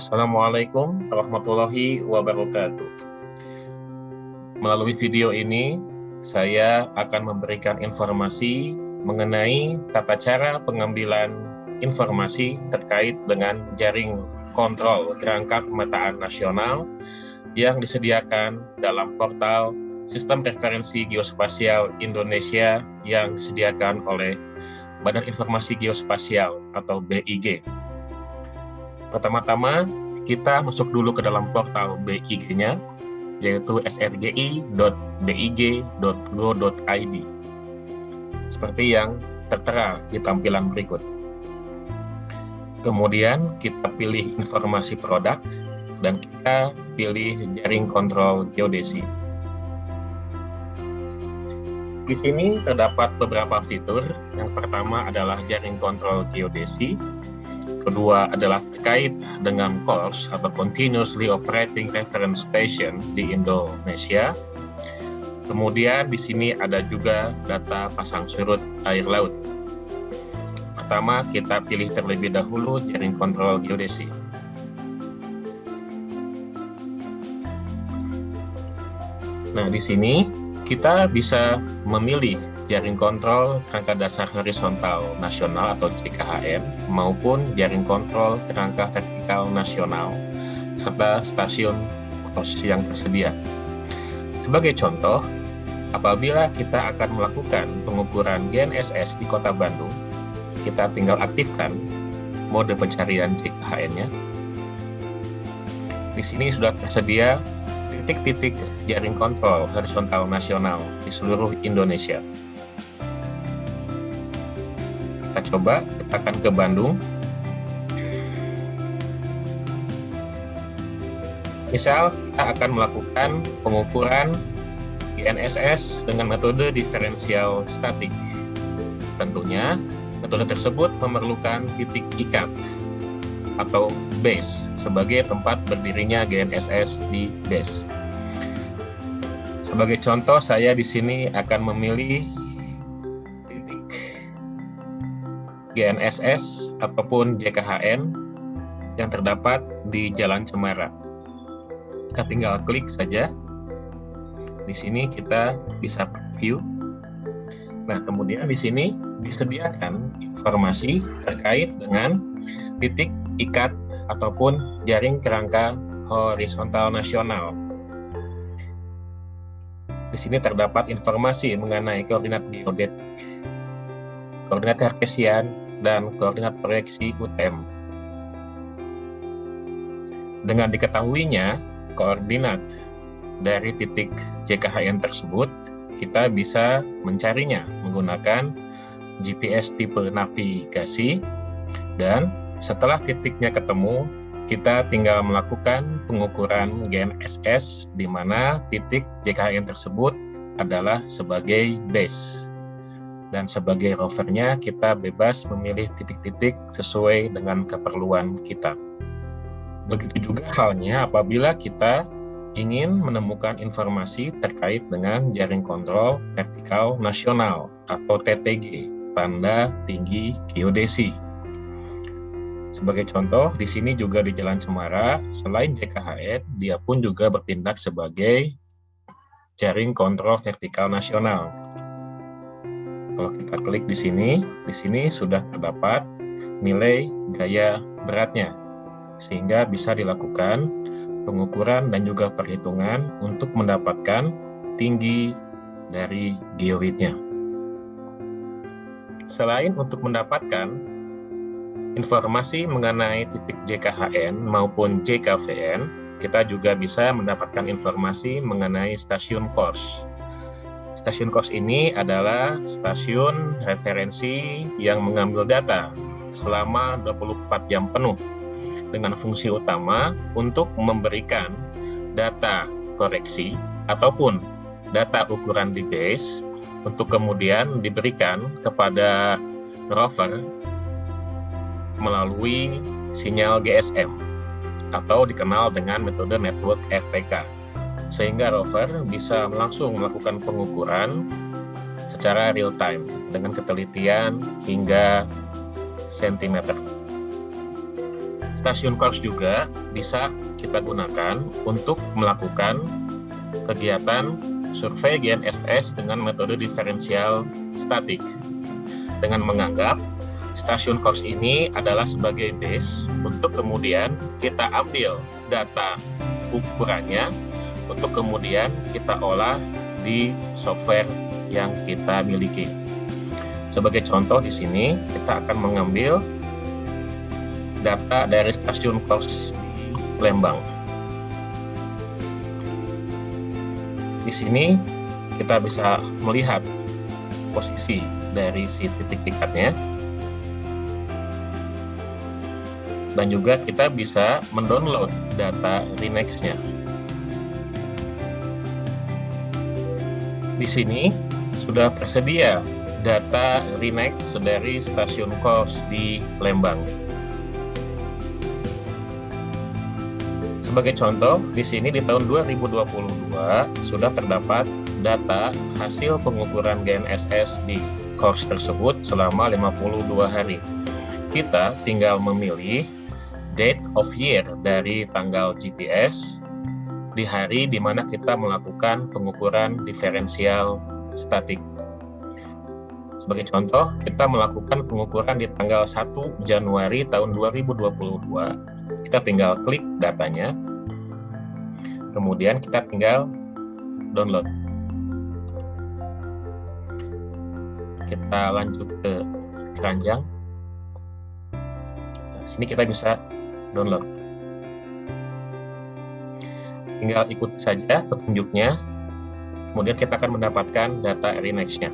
Assalamualaikum warahmatullahi wabarakatuh. Melalui video ini, saya akan memberikan informasi mengenai tata cara pengambilan informasi terkait dengan jaring kontrol kerangka pemetaan nasional yang disediakan dalam portal Sistem Referensi Geospasial Indonesia yang disediakan oleh Badan Informasi Geospasial atau BIG. Pertama-tama, kita masuk dulu ke dalam portal BIG-nya, yaitu srgi.big.go.id. Seperti yang tertera di tampilan berikut. Kemudian kita pilih informasi produk, dan kita pilih jaring kontrol geodesi. Di sini terdapat beberapa fitur. Yang pertama adalah jaring kontrol geodesi. Kedua adalah terkait dengan CORS atau Continuously Operating Reference Station di Indonesia. Kemudian di sini ada juga data pasang surut air laut. Pertama, kita pilih terlebih dahulu jaring kontrol geodesi. Nah, di sini kita bisa memilih jaring kontrol kerangka dasar horizontal nasional atau JKHN maupun jaring kontrol kerangka vertikal nasional serta stasiun CORS yang tersedia. Sebagai contoh, apabila kita akan melakukan pengukuran GNSS di Kota Bandung, kita tinggal aktifkan mode pencarian JKHN-nya. Di sini sudah tersedia titik-titik jaring kontrol horizontal nasional di seluruh Indonesia. Kita coba, kita akan ke Bandung. Misal, kita akan melakukan pengukuran GNSS dengan metode diferensial statik. Tentunya, metode tersebut memerlukan titik ikat atau base sebagai tempat berdirinya GNSS di base. Sebagai contoh, saya di sini akan memilih titik GNSS ataupun JKHN yang terdapat di Jalan Cemara. Kita tinggal klik saja. Di sini kita bisa view. Nah, kemudian di sini disediakan informasi terkait dengan titik ikat ataupun jaring kerangka horizontal nasional. Di sini terdapat informasi mengenai koordinat geodetik, koordinat kartesian, dan koordinat proyeksi UTM. Dengan diketahuinya koordinat dari titik JKHN tersebut, kita bisa mencarinya menggunakan GPS tipe navigasi, dan setelah titiknya ketemu, kita tinggal melakukan pengukuran GNSS di mana titik JKHN tersebut adalah sebagai base. Dan sebagai rovernya, kita bebas memilih titik-titik sesuai dengan keperluan kita. Begitu juga halnya apabila kita ingin menemukan informasi terkait dengan jaring kontrol vertikal nasional atau TTG, tanda tinggi geodesi. Sebagai contoh, di sini juga di Jalan Cemara, selain JKHN, dia pun juga bertindak sebagai jaring kontrol vertikal nasional. Kalau kita klik di sini sudah terdapat nilai gaya beratnya, sehingga bisa dilakukan pengukuran dan juga perhitungan untuk mendapatkan tinggi dari geoidnya. Selain untuk mendapatkan informasi mengenai titik JKHN maupun JKVN, kita juga bisa mendapatkan informasi mengenai stasiun CORS. Stasiun CORS ini adalah stasiun referensi yang mengambil data selama 24 jam penuh dengan fungsi utama untuk memberikan data koreksi ataupun data ukuran di base untuk kemudian diberikan kepada rover melalui sinyal GSM atau dikenal dengan metode network FPK, sehingga rover bisa langsung melakukan pengukuran secara real time dengan ketelitian hingga sentimeter. Stasiun Kors juga bisa kita gunakan untuk melakukan kegiatan survei GNSS dengan metode diferensial statik, dengan menganggap stasiun Kors ini adalah sebagai base untuk kemudian kita ambil data ukurannya untuk kemudian kita olah di software yang kita miliki. Sebagai contoh di sini kita akan mengambil data dari stasiun Kors di Lembang. Di sini kita bisa melihat posisi dari si titik tikatnya, dan juga kita bisa mendownload data RINEX-nya. Di sini sudah tersedia data RINEX dari stasiun Kors di Lembang. Sebagai contoh, di sini di tahun 2022 sudah terdapat data hasil pengukuran GNSS di Kors tersebut selama 52 hari. Kita tinggal memilih date of year dari tanggal GPS di hari di mana kita melakukan pengukuran diferensial statik. Sebagai contoh, kita melakukan pengukuran di tanggal 1 Januari tahun 2022. Kita tinggal klik datanya, kemudian kita tinggal download. Kita lanjut ke keranjang. Nah, sini kita bisa download. Tinggal ikuti saja petunjuknya, kemudian kita akan mendapatkan data RINEX-nya.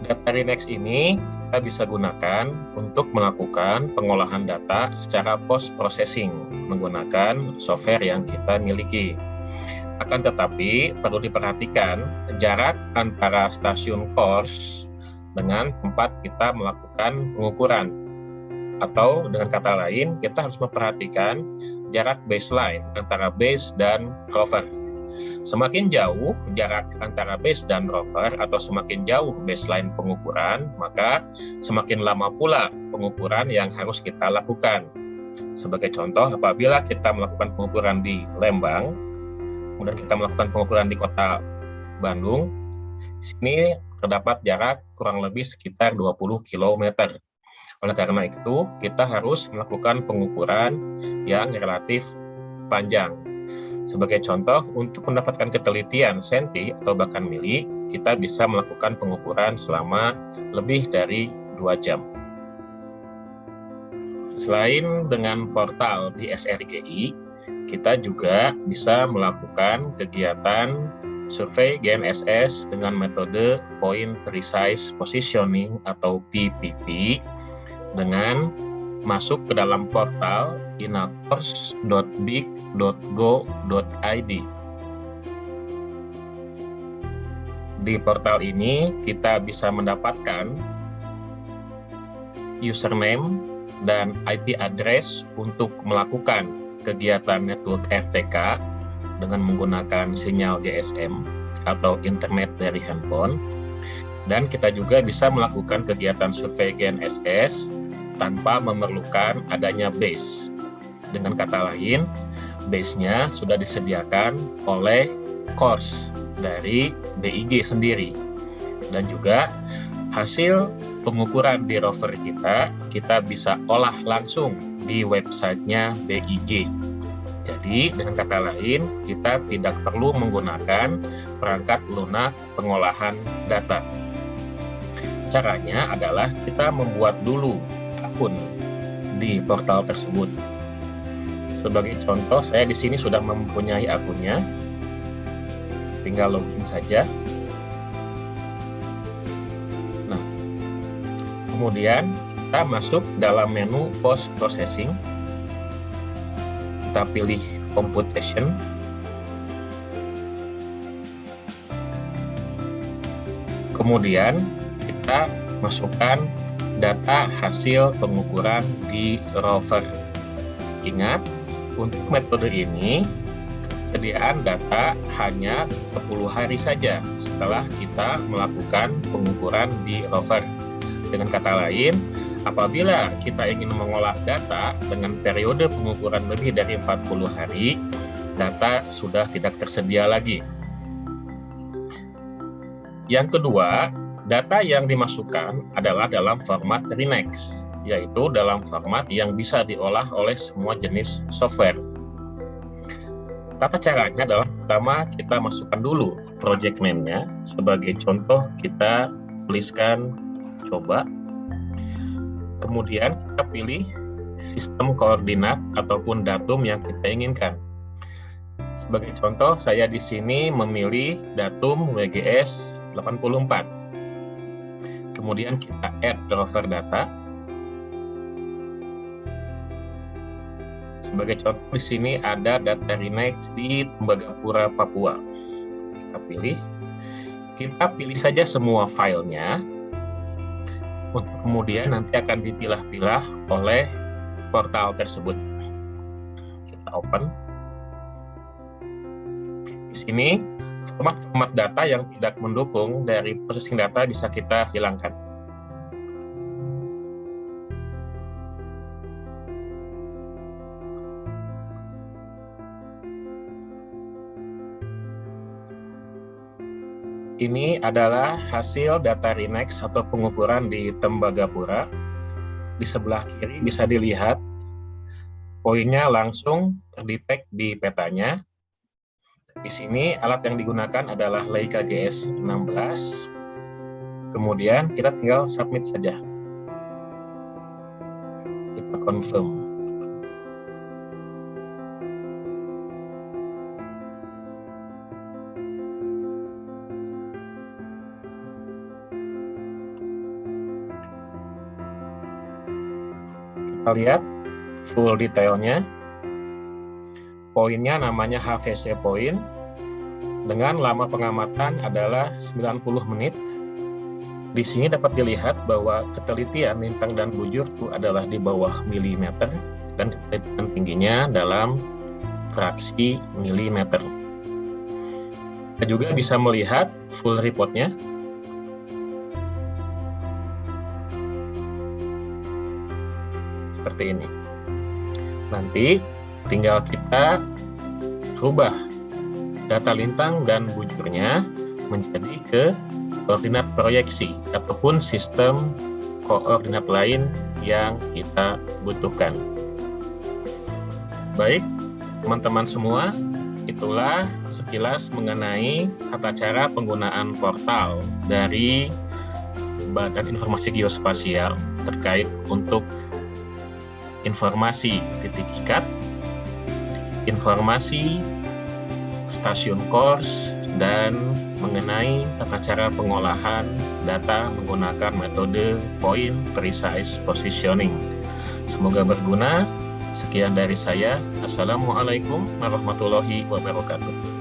Data RINEX ini kita bisa gunakan untuk melakukan pengolahan data secara post-processing menggunakan software yang kita miliki. Akan tetapi perlu diperhatikan jarak antara stasiun Kors dengan tempat kita melakukan pengukuran. Atau dengan kata lain, kita harus memperhatikan jarak baseline antara base dan rover. Semakin jauh jarak antara base dan rover atau semakin jauh baseline pengukuran, maka semakin lama pula pengukuran yang harus kita lakukan. Sebagai contoh, apabila kita melakukan pengukuran di Lembang, kemudian kita melakukan pengukuran di kota Bandung, ini terdapat jarak kurang lebih sekitar 20 km. Oleh karena itu, kita harus melakukan pengukuran yang relatif panjang. Sebagai contoh, untuk mendapatkan ketelitian senti atau bahkan mili, kita bisa melakukan pengukuran selama lebih dari 2 jam. Selain dengan portal di SRGI, kita juga bisa melakukan kegiatan survei GNSS dengan metode Point Precise Positioning atau PPP dengan masuk ke dalam portal inakors.big.go.id. Di portal ini kita bisa mendapatkan username dan IP address untuk melakukan kegiatan network RTK dengan menggunakan sinyal GSM atau internet dari handphone. Dan kita juga bisa melakukan kegiatan survei GNSS tanpa memerlukan adanya base. Dengan kata lain, base-nya sudah disediakan oleh Kors dari BIG sendiri. Dan juga hasil pengukuran di rover kita bisa olah langsung di websitenya BIG. Jadi dengan kata lain, kita tidak perlu menggunakan perangkat lunak pengolahan data. Caranya adalah kita membuat dulu akun di portal tersebut. Sebagai contoh, saya di sini sudah mempunyai akunnya. Tinggal login saja. Nah, kemudian kita masuk dalam menu post processing. Kita pilih computation. Kemudian kita masukkan data hasil pengukuran di rover. Ingat, untuk metode ini persediaan data hanya 10 hari saja setelah kita melakukan pengukuran di rover. Dengan kata lain, Apabila kita ingin mengolah data dengan periode pengukuran lebih dari 40 hari, data sudah tidak tersedia lagi. Yang kedua, data yang dimasukkan adalah dalam format RENEX, yaitu dalam format yang bisa diolah oleh semua jenis software. Tata caranya adalah pertama kita masukkan dulu project name-nya. Sebagai contoh kita tuliskan coba. Kemudian kita pilih sistem koordinat ataupun datum yang kita inginkan. Sebagai contoh, saya di sini memilih datum WGS 84. Kemudian kita add driver data. Sebagai contoh di sini ada data RENEX di Tembagapura, Papua. Kita pilih saja semua filenya. Untuk kemudian nanti akan dipilah-pilah oleh portal tersebut. Kita open. Di sini format data yang tidak mendukung dari processing data bisa kita hilangkan. Ini adalah hasil data RENEX atau pengukuran di Tembagapura. Di sebelah kiri bisa dilihat poinnya langsung terdetek di petanya. Di sini alat yang digunakan adalah Leica GS16. Kemudian kita tinggal submit saja. Kita confirm. Kita lihat full detailnya. Poinnya namanya HVC point. Dengan lama pengamatan adalah 90 menit. Di sini dapat dilihat bahwa ketelitian lintang dan bujur itu adalah di bawah milimeter dan ketelitian tingginya dalam fraksi milimeter. Kita juga bisa melihat full reportnya. Seperti ini. Nanti tinggal kita rubah data lintang dan bujurnya menjadi ke koordinat proyeksi ataupun sistem koordinat lain yang kita butuhkan. Baik, teman-teman semua, itulah sekilas mengenai tata cara penggunaan portal dari Badan Informasi Geospasial terkait untuk informasi titik ikat, informasi stasiun course, dan mengenai tata cara pengolahan data menggunakan metode point precise positioning. Semoga berguna. Sekian dari saya. Assalamualaikum warahmatullahi wabarakatuh.